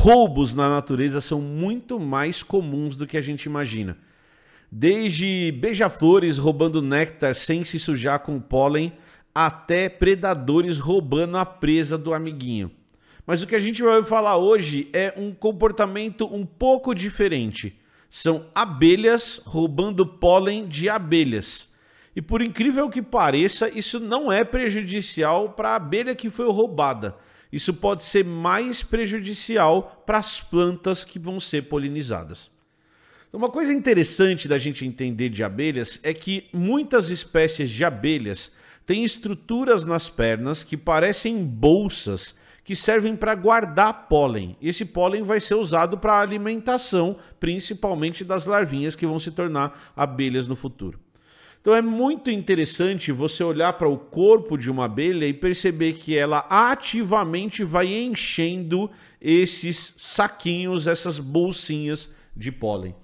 roubos na natureza são muito mais comuns do que a gente imagina. Desde beija-flores roubando néctar sem se sujar com pólen, até predadores roubando a presa do amiguinho. Mas o que a gente vai falar hoje é um comportamento um pouco diferente. São abelhas roubando pólen de abelhas. E por incrível que pareça, isso não é prejudicial para a abelha que foi roubada. Isso pode ser mais prejudicial para as plantas que vão ser polinizadas. Uma coisa interessante da gente entender de abelhas é que muitas espécies de abelhas têm estruturas nas pernas que parecem bolsas que servem para guardar pólen. Esse pólen vai ser usado para alimentação, principalmente das larvinhas que vão se tornar abelhas no futuro. Então é muito interessante você olhar para o corpo de uma abelha e perceber que ela ativamente vai enchendo esses saquinhos, essas bolsinhas de pólen.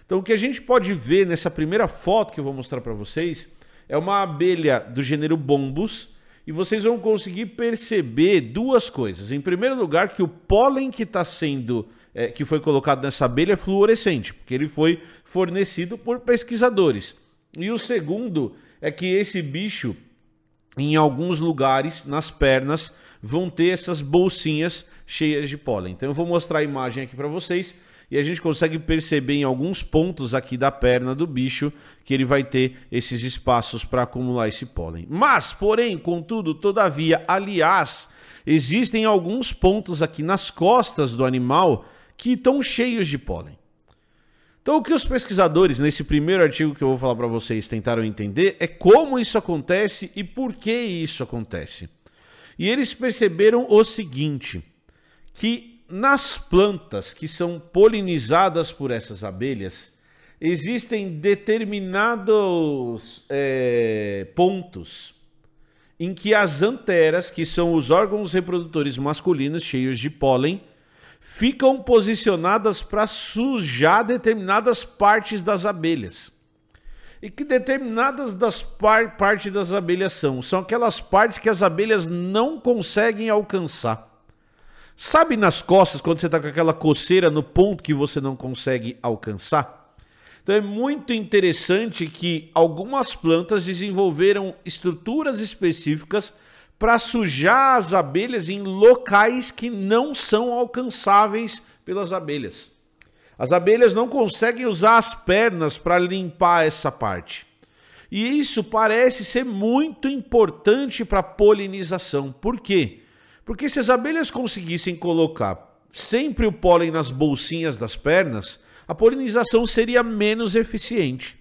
Então o que a gente pode ver nessa primeira foto que eu vou mostrar para vocês é uma abelha do gênero Bombus e vocês vão conseguir perceber duas coisas. Em primeiro lugar, que o pólen que está sendo que foi colocado nessa abelha é fluorescente, porque ele foi fornecido por pesquisadores. E o segundo é que esse bicho, em alguns lugares, nas pernas, vão ter essas bolsinhas cheias de pólen. Então eu vou mostrar a imagem aqui para vocês e a gente consegue perceber em alguns pontos aqui da perna do bicho que ele vai ter esses espaços para acumular esse pólen. Mas, porém, contudo, todavia, aliás, existem alguns pontos aqui nas costas do animal que estão cheios de pólen. Então o que os pesquisadores, nesse primeiro artigo que eu vou falar para vocês, tentaram entender é como isso acontece e por que isso acontece. E eles perceberam o seguinte, que nas plantas que são polinizadas por essas abelhas, existem determinados pontos em que as anteras, que são os órgãos reprodutores masculinos cheios de pólen, ficam posicionadas para sujar determinadas partes das abelhas. E que determinadas partes das abelhas são aquelas partes que as abelhas não conseguem alcançar. Sabe nas costas, quando você está com aquela coceira no ponto que você não consegue alcançar? Então é muito interessante que algumas plantas desenvolveram estruturas específicas para sujar as abelhas em locais que não são alcançáveis pelas abelhas. As abelhas não conseguem usar as pernas para limpar essa parte. E isso parece ser muito importante para a polinização. Por quê? Porque se as abelhas conseguissem colocar sempre o pólen nas bolsinhas das pernas, a polinização seria menos eficiente.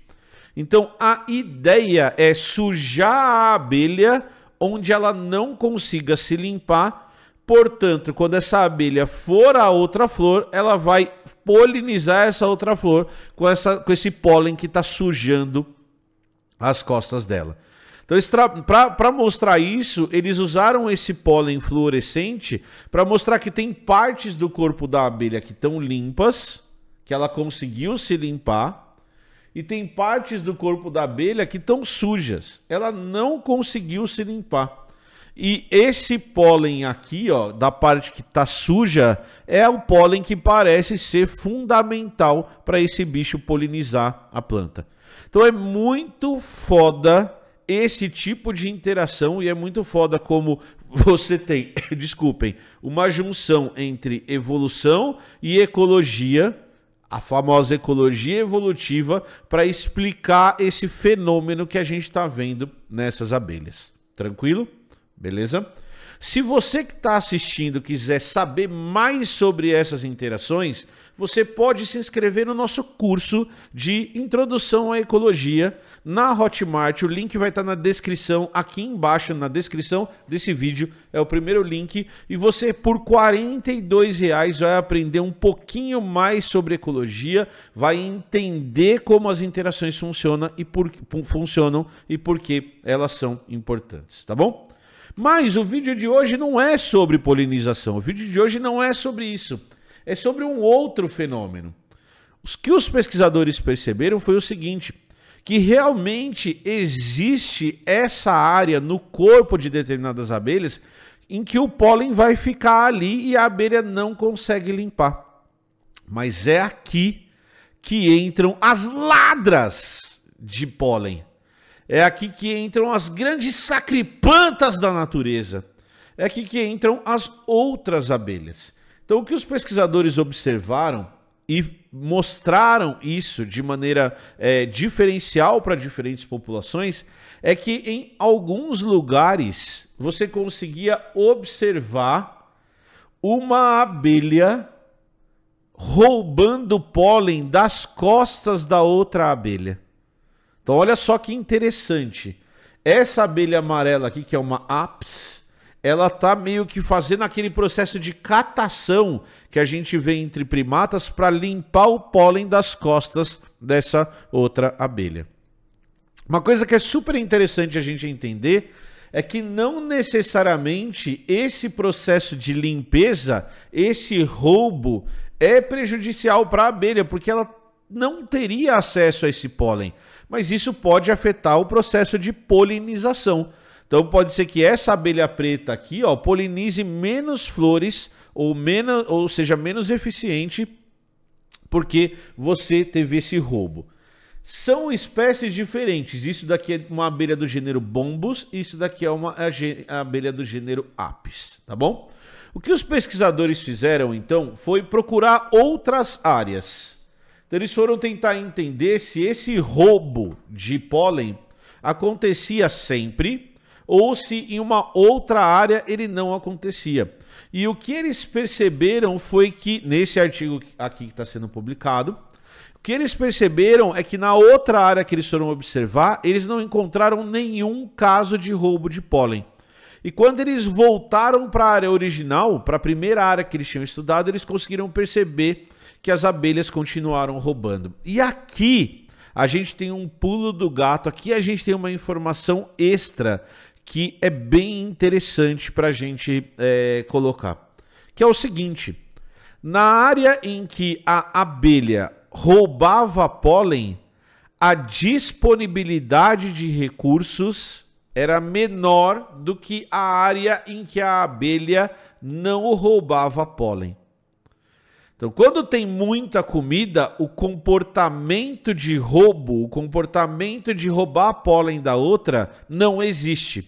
Então a ideia é sujar a abelha onde ela não consiga se limpar. Portanto, quando essa abelha for a outra flor, ela vai polinizar essa outra flor com esse pólen que está sujando as costas dela. Então, para mostrar isso, eles usaram esse pólen fluorescente para mostrar que tem partes do corpo da abelha que estão limpas, que ela conseguiu se limpar, e tem partes do corpo da abelha que estão sujas. Ela não conseguiu se limpar. E esse pólen aqui, ó, da parte que está suja, é o pólen que parece ser fundamental para esse bicho polinizar a planta. Então é muito foda esse tipo de interação e é muito foda como você tem, desculpem, uma junção entre evolução e ecologia, a famosa ecologia evolutiva, para explicar esse fenômeno que a gente está vendo nessas abelhas. Tranquilo? Beleza? Se você que está assistindo quiser saber mais sobre essas interações, você pode se inscrever no nosso curso de Introdução à Ecologia na Hotmart. O link vai estar na descrição, aqui embaixo na descrição desse vídeo, é o primeiro link. E você, por R$ 42,00, vai aprender um pouquinho mais sobre ecologia, vai entender como as interações funcionam e por que elas são importantes, tá bom? Mas o vídeo de hoje não é sobre polinização, o vídeo de hoje não é sobre isso, é sobre um outro fenômeno. O que os pesquisadores perceberam foi o seguinte, que realmente existe essa área no corpo de determinadas abelhas em que o pólen vai ficar ali e a abelha não consegue limpar. Mas é aqui que entram as ladras de pólen. É aqui que entram as grandes sacripantas da natureza. É aqui que entram as outras abelhas. Então, o que os pesquisadores observaram e mostraram isso de maneira diferencial para diferentes populações é que em alguns lugares você conseguia observar uma abelha roubando pólen das costas da outra abelha. Então olha só que interessante. Essa abelha amarela aqui, que é uma Apis, ela está meio que fazendo aquele processo de catação que a gente vê entre primatas para limpar o pólen das costas dessa outra abelha. Uma coisa que é super interessante a gente entender é que não necessariamente esse processo de limpeza, esse roubo, é prejudicial para a abelha, porque ela não teria acesso a esse pólen. Mas isso pode afetar o processo de polinização. Então pode ser que essa abelha preta aqui, ó, polinize menos flores ou seja menos eficiente porque você teve esse roubo. São espécies diferentes. Isso daqui é uma abelha do gênero Bombus, isso daqui é uma abelha do gênero Apis, tá bom? O que os pesquisadores fizeram então foi procurar outras áreas. Então eles foram tentar entender se esse roubo de pólen acontecia sempre ou se em uma outra área ele não acontecia. E o que eles perceberam foi que, nesse artigo aqui que está sendo publicado, o que eles perceberam é que na outra área que eles foram observar, eles não encontraram nenhum caso de roubo de pólen. E quando eles voltaram para a área original, para a primeira área que eles tinham estudado, eles conseguiram perceber que as abelhas continuaram roubando. E aqui a gente tem um pulo do gato, aqui a gente tem uma informação extra que é bem interessante para a gente colocar. Que é o seguinte, na área em que a abelha roubava pólen, a disponibilidade de recursos era menor do que a área em que a abelha não roubava pólen. Então, quando tem muita comida, o comportamento de roubo, o comportamento de roubar pólen da outra não existe.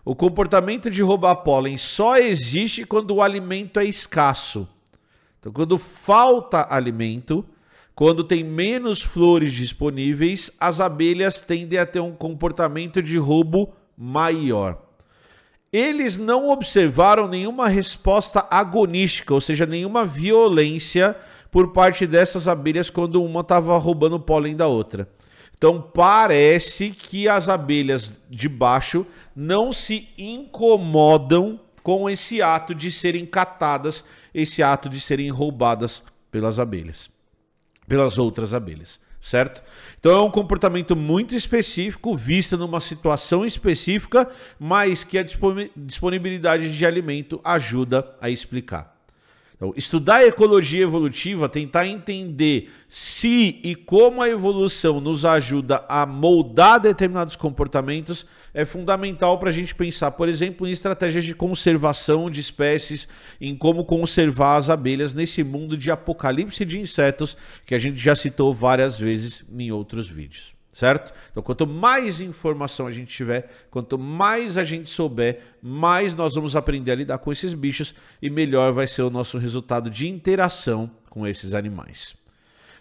O comportamento de roubar pólen só existe quando o alimento é escasso. Então, quando falta alimento, quando tem menos flores disponíveis, as abelhas tendem a ter um comportamento de roubo maior. Eles não observaram nenhuma resposta agonística, ou seja, nenhuma violência por parte dessas abelhas quando uma estava roubando o pólen da outra. Então parece que as abelhas de baixo não se incomodam com esse ato de serem catadas, esse ato de serem roubadas pelas abelhas, pelas outras abelhas. Certo? Então é um comportamento muito específico, visto numa situação específica, mas que a disponibilidade de alimento ajuda a explicar. Então, estudar a ecologia evolutiva, tentar entender se e como a evolução nos ajuda a moldar determinados comportamentos, é fundamental para a gente pensar, por exemplo, em estratégias de conservação de espécies, em como conservar as abelhas nesse mundo de apocalipse de insetos que a gente já citou várias vezes em outros vídeos. Certo? Então, quanto mais informação a gente tiver, quanto mais a gente souber, mais nós vamos aprender a lidar com esses bichos e melhor vai ser o nosso resultado de interação com esses animais.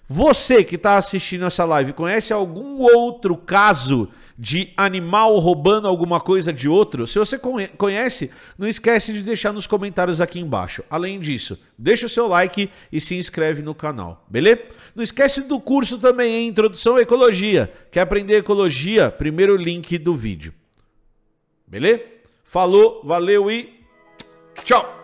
Você que está assistindo essa live, conhece algum outro caso de animal roubando alguma coisa de outro? Se você conhece, não esquece de deixar nos comentários aqui embaixo. Além disso, deixa o seu like e se inscreve no canal, beleza? Não esquece do curso também, hein? Introdução à Ecologia. Quer aprender ecologia? Primeiro link do vídeo. Beleza? Falou, valeu e tchau!